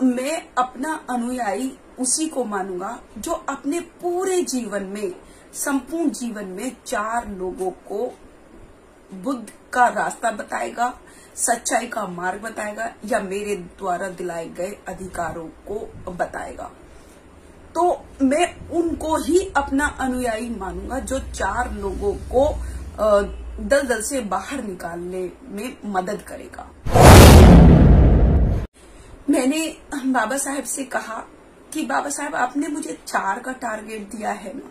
मैं अपना अनुयायी उसी को मानूंगा जो अपने पूरे जीवन में, संपूर्ण जीवन में 4 लोगों को बुद्ध का रास्ता बताएगा, सच्चाई का मार्ग बताएगा, या मेरे द्वारा दिलाए गए अधिकारों को बताएगा। तो मैं उनको ही अपना अनुयायी मानूंगा जो 4 लोगों को दलदल से बाहर निकालने में मदद करेगा। मैंने बाबा साहब से कहा कि बाबा साहब, आपने मुझे 4 का टारगेट दिया है ना,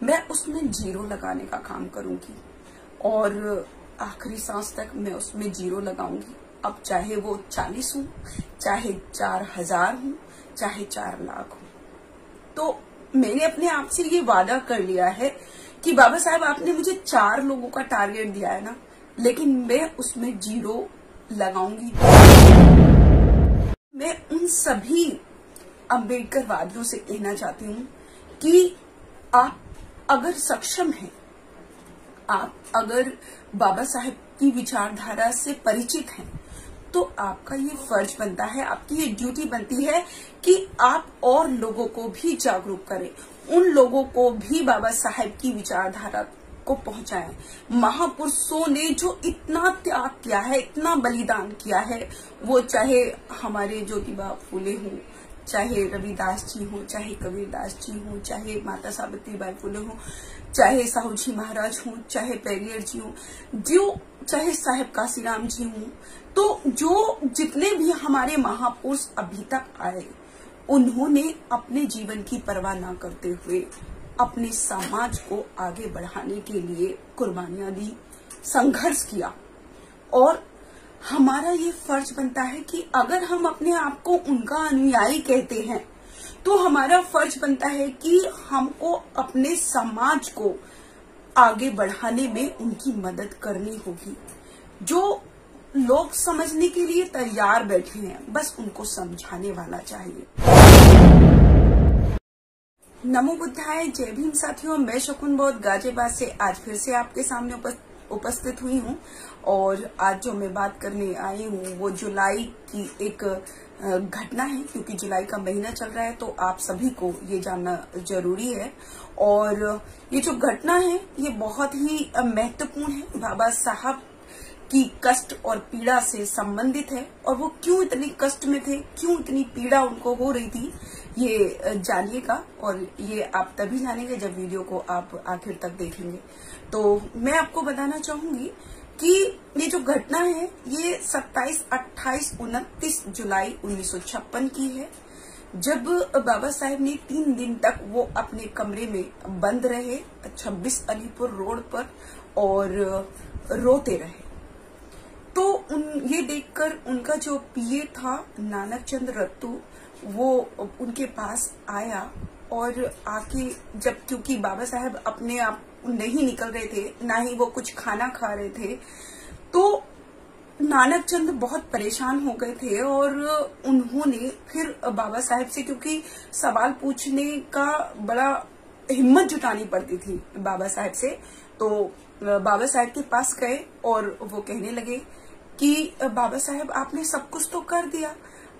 मैं उसमें 0 लगाने का काम करूंगी और आखिरी सांस तक मैं उसमें 0 लगाऊंगी। अब चाहे वो 40 हो, चाहे 4000 हो, चाहे 4 लाख हो। तो मैंने अपने आप से ये वादा कर लिया है कि बाबा साहब, आपने मुझे 4 लोगों का टारगेट दिया है ना, लेकिन मैं उसमें 0 लगाऊंगी। मैं उन सभी अम्बेडकर वादियों से कहना चाहती हूँ कि आप अगर सक्षम हैं, आप अगर बाबा साहब की विचारधारा से परिचित हैं, तो आपका ये फर्ज बनता है, आपकी ये ड्यूटी बनती है कि आप और लोगों को भी जागरूक करें, उन लोगों को भी बाबा साहब की विचारधारा को पहुंचाएं। महापुरुषों ने जो इतना त्याग किया है, इतना बलिदान किया है, वो चाहे हमारे ज्योतिबा फूले हों, चाहे रविदास जी हो, चाहे कबीरदास जी हो, चाहे माता सावित्रीबाई फुले हो, चाहे साहू जी महाराज हो, चाहे पेरियर जी हो, जो चाहे साहेब काशीराम जी हो, तो जो जितने भी हमारे महापुरुष अभी तक आए, उन्होंने अपने जीवन की परवाह न करते हुए अपने समाज को आगे बढ़ाने के लिए कुर्बानियां दी, संघर्ष किया। और हमारा ये फर्ज बनता है कि अगर हम अपने आप को उनका अनुयायी कहते हैं, तो हमारा फर्ज बनता है कि हमको अपने समाज को आगे बढ़ाने में उनकी मदद करनी होगी। जो लोग समझने के लिए तैयार बैठे हैं, बस उनको समझाने वाला चाहिए। नमो बुद्धाय, जय भीम साथियों। मैं शकुन बौद्ध गाजियाबाद से आज फिर से आपके सामने उपस्थित हुई हूँ और आज जो मैं बात करने आई हूँ वो जुलाई की एक घटना है, क्योंकि जुलाई का महीना चल रहा है तो आप सभी को ये जानना जरूरी है। और ये जो घटना है ये बहुत ही महत्वपूर्ण है, बाबा साहब की कष्ट और पीड़ा से संबंधित है। और वो क्यों इतनी कष्ट में थे, क्यों इतनी पीड़ा उनको हो रही थी, ये जानिएगा। और ये आप तभी जानेंगे जब वीडियो को आप आखिर तक देखेंगे। तो मैं आपको बताना चाहूंगी कि ये जो घटना है ये 27, 28, 29 जुलाई 1956 की है, जब बाबा साहब ने 3 दिन तक वो अपने कमरे में बंद रहे 26 अलीपुर रोड पर और रोते रहे। तो ये देखकर उनका जो पीए था नानक चंद रत्तू, वो उनके पास आया और आके, जब क्योंकि बाबा साहब अपने आप नहीं निकल रहे थे, ना ही वो कुछ खाना खा रहे थे, तो नानक चंद बहुत परेशान हो गए थे और उन्होंने फिर बाबा साहब से, क्योंकि सवाल पूछने का बड़ा हिम्मत जुटानी पड़ती थी बाबा साहब से, तो बाबा साहब के पास गए और वो कहने लगे कि बाबा साहब, आपने सब कुछ तो कर दिया,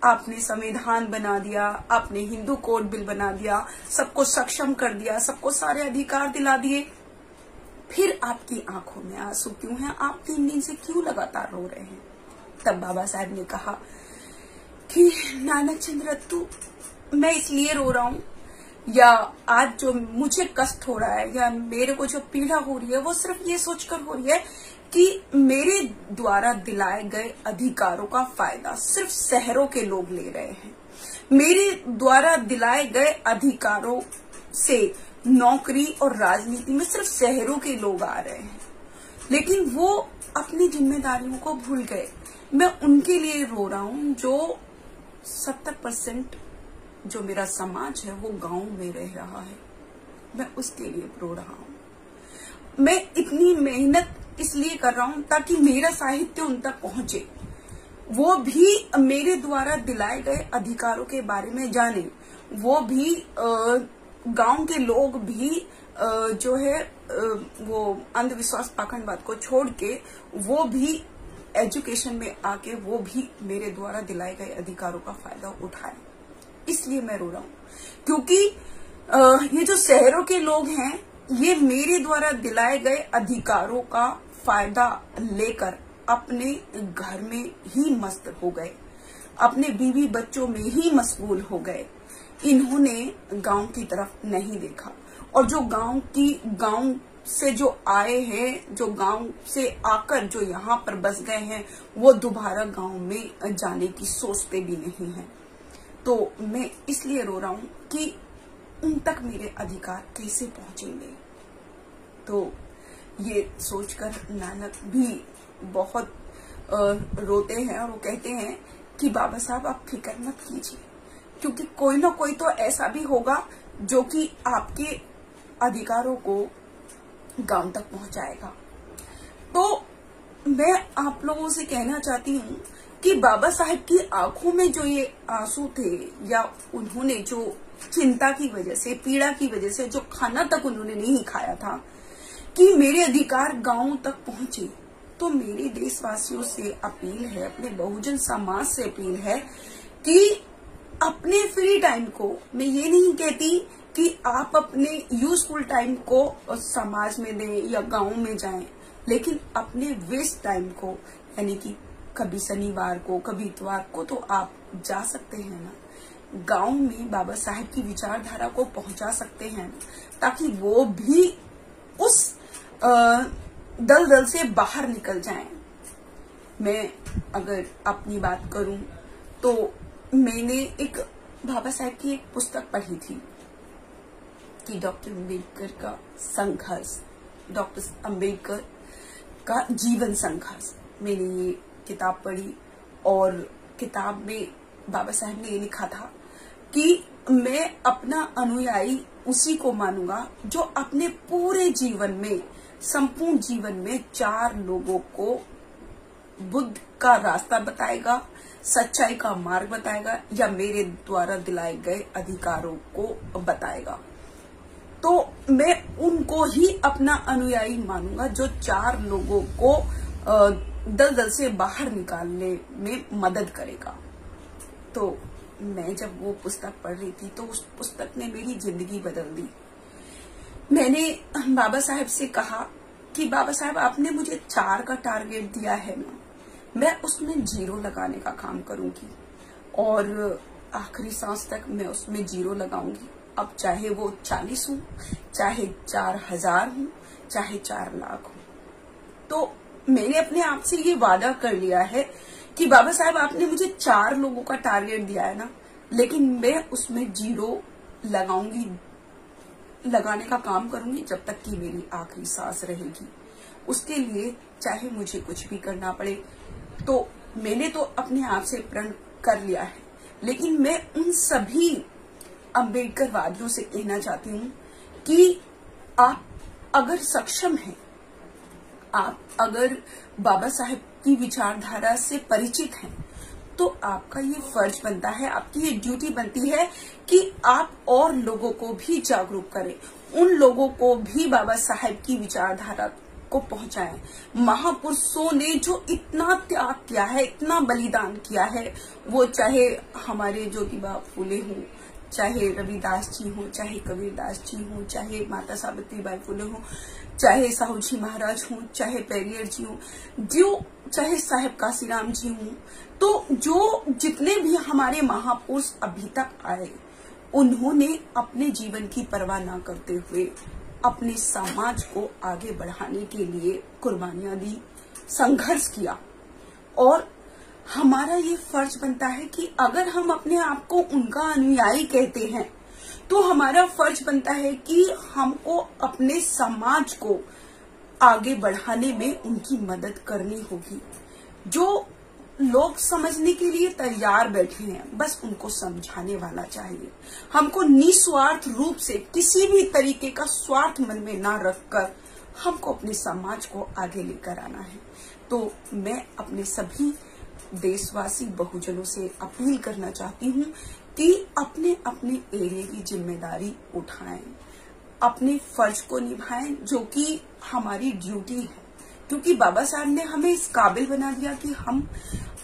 आपने संविधान बना दिया, आपने हिंदू कोड बिल बना दिया, सबको सक्षम कर दिया, सबको सारे अधिकार दिला दिए, फिर आपकी आंखों में आंसू क्यों हैं? आप 3 दिन से क्यों लगातार रो रहे हैं? तब बाबा साहब ने कहा कि नानक चंद रत्तू, मैं इसलिए रो रहा हूँ, या आज जो मुझे कष्ट हो रहा है या मेरे को जो पीड़ा हो रही है, वो सिर्फ ये सोचकर हो रही है कि मेरे द्वारा दिलाए गए अधिकारों का फायदा सिर्फ शहरों के लोग ले रहे हैं। मेरे द्वारा दिलाए गए अधिकारों से नौकरी और राजनीति में सिर्फ शहरों के लोग आ रहे हैं, लेकिन वो अपनी जिम्मेदारियों को भूल गए। मैं उनके लिए रो रहा हूँ जो 70% जो मेरा समाज है वो गांव में रह रहा है, मैं उसके लिए रो रहा हूँ। मैं इतनी मेहनत इसलिए कर रहा हूँ ताकि मेरा साहित्य उन तक पहुंचे, वो भी मेरे द्वारा दिलाए गए अधिकारों के बारे में जाने, वो भी गांव के लोग भी जो है वो अंधविश्वास पाखंडवाद को छोड़ के वो भी एजुकेशन में आके वो भी मेरे द्वारा दिलाए गए अधिकारों का फायदा उठाए। इसलिए मैं रो रहा हूं, क्योंकि ये जो शहरों के लोग हैं, ये मेरे द्वारा दिलाए गए अधिकारों का फायदा लेकर अपने घर में ही मस्त हो गए, अपने बीवी बच्चों में ही मशगूल हो गए। इन्होंने गांव की तरफ नहीं देखा, और जो गांव से जो आए हैं, जो गांव से आकर जो यहाँ पर बस गए हैं, वो दोबारा गांव में जाने की सोचते भी नहीं हैं। तो मैं इसलिए रो रहा हूं कि उन तक मेरे अधिकार कैसे पहुंचेंगे। तो ये सोचकर नानक भी बहुत रोते हैं और वो कहते हैं कि बाबा साहब आप फिक्र मत कीजिए, क्योंकि कोई ना कोई तो ऐसा भी होगा जो कि आपके अधिकारों को गांव तक पहुंचाएगा। तो मैं आप लोगों से कहना चाहती हूँ कि बाबा साहब की आंखों में जो ये आंसू थे, या उन्होंने जो चिंता की वजह से, पीड़ा की वजह से जो खाना तक उन्होंने नहीं खाया था, कि मेरे अधिकार गांव तक पहुंचे, तो मेरे देशवासियों से अपील है, अपने बहुजन समाज से अपील है कि अपने फ्री टाइम को, मैं ये नहीं कहती कि आप अपने यूजफुल टाइम को समाज में दें या गांव में जाएं, लेकिन अपने वेस्ट टाइम को, यानी कि कभी शनिवार को, कभी इतवार को तो आप जा सकते हैं ना, गांव में बाबा साहब की विचारधारा को पहुंचा सकते हैं, ताकि वो भी उस दलदल से बाहर निकल जाएं। मैं अगर अपनी बात करूं तो मैंने एक बाबा साहब की एक पुस्तक पढ़ी थी कि डॉक्टर अम्बेडकर का संघर्ष, डॉक्टर अम्बेडकर का जीवन संघर्ष। मैंने ये किताब पढ़ी और किताब में बाबा साहब ने ये लिखा था कि मैं अपना अनुयायी उसी को मानूंगा जो अपने पूरे जीवन में, संपूर्ण जीवन में 4 लोगों को बुद्ध का रास्ता बताएगा, सच्चाई का मार्ग बताएगा, या मेरे द्वारा दिलाए गए अधिकारों को बताएगा। तो मैं उनको ही अपना अनुयायी मानूंगा जो 4 लोगों को दलदल से बाहर निकालने में मदद करेगा। तो मैं जब वो पुस्तक पढ़ रही थी तो उस पुस्तक ने मेरी जिंदगी बदल दी। मैंने बाबा साहब से कहा कि बाबा साहब आपने मुझे 4 का टारगेट दिया है ना, मैं उसमें 0 लगाने का काम करूंगी और आखिरी सांस तक मैं उसमें 0 लगाऊंगी। अब चाहे वो 40 हो, चाहे 4000 हो, चाहे 4 लाख हो। तो मैंने अपने आप से ये वादा कर लिया है कि बाबा साहब आपने मुझे 4 लोगों का टारगेट दिया है ना, लेकिन मैं उसमें 0 लगाऊंगी, लगाने का काम करूंगी जब तक कि मेरी आखिरी सांस रहेगी। उसके लिए चाहे मुझे कुछ भी करना पड़े। तो मैंने तो अपने आप से प्रण कर लिया है, लेकिन मैं उन सभी अम्बेडकर वादियों से कहना चाहती हूँ कि आप अगर सक्षम हैं, आप अगर बाबा साहब की विचारधारा से परिचित हैं, तो आपका ये फर्ज बनता है, आपकी ये ड्यूटी बनती है कि आप और लोगों को भी जागरूक करें, उन लोगों को भी बाबा साहब की विचारधारा को पहुंचाएं। महापुरुषों ने जो इतना त्याग किया है, इतना बलिदान किया है, वो चाहे हमारे ज्योतिबा फूले हों, चाहे रविदास जी हो, चाहे कबीरदास जी हो, चाहे माता सावित्रीबाई फुले हो, चाहे साहू जी महाराज हो, चाहे पेरियर जी हो, जो चाहे साहेब काशीराम जी हो, तो जो जितने भी हमारे महापुरुष अभी तक आए, उन्होंने अपने जीवन की परवाह न करते हुए अपने समाज को आगे बढ़ाने के लिए कुर्बानियां दी, संघर्ष किया। और हमारा ये फर्ज बनता है कि अगर हम अपने आप को उनका अनुयायी कहते हैं, तो हमारा फर्ज बनता है कि हमको अपने समाज को आगे बढ़ाने में उनकी मदद करनी होगी। जो लोग समझने के लिए तैयार बैठे हैं, बस उनको समझाने वाला चाहिए। हमको निस्वार्थ रूप से किसी भी तरीके का स्वार्थ मन में ना रखकर हमको अपने समाज को आगे लेकर आना है। तो मैं अपने सभी देशवासी बहुजनों से अपील करना चाहती हूँ कि अपने अपने एरिया की जिम्मेदारी उठाएं, अपने फर्ज को निभाएं, जो कि हमारी ड्यूटी है। क्योंकि बाबा साहब ने हमें इस काबिल बना दिया कि हम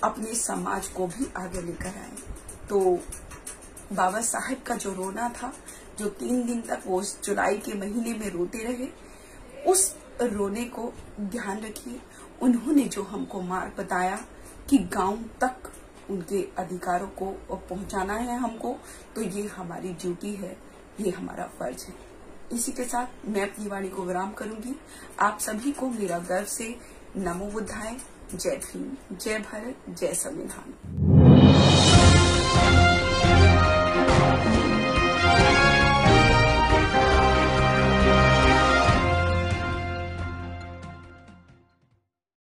अपने समाज को भी आगे लेकर आए। तो बाबा साहब का जो रोना था, जो 3 दिन तक वो जुलाई के महीने में रोते रहे, उस रोने को ध्यान रखिए। उन्होंने जो हमको मार्ग बताया कि गांव तक उनके अधिकारों को पहुंचाना है हमको, तो ये हमारी ड्यूटी है, ये हमारा फर्ज है। इसी के साथ मैं अपनी वाणी को विराम करूंगी। आप सभी को मेरा गर्व से नमो बुद्धाय, जय भीम, जय भारत, जय संविधान।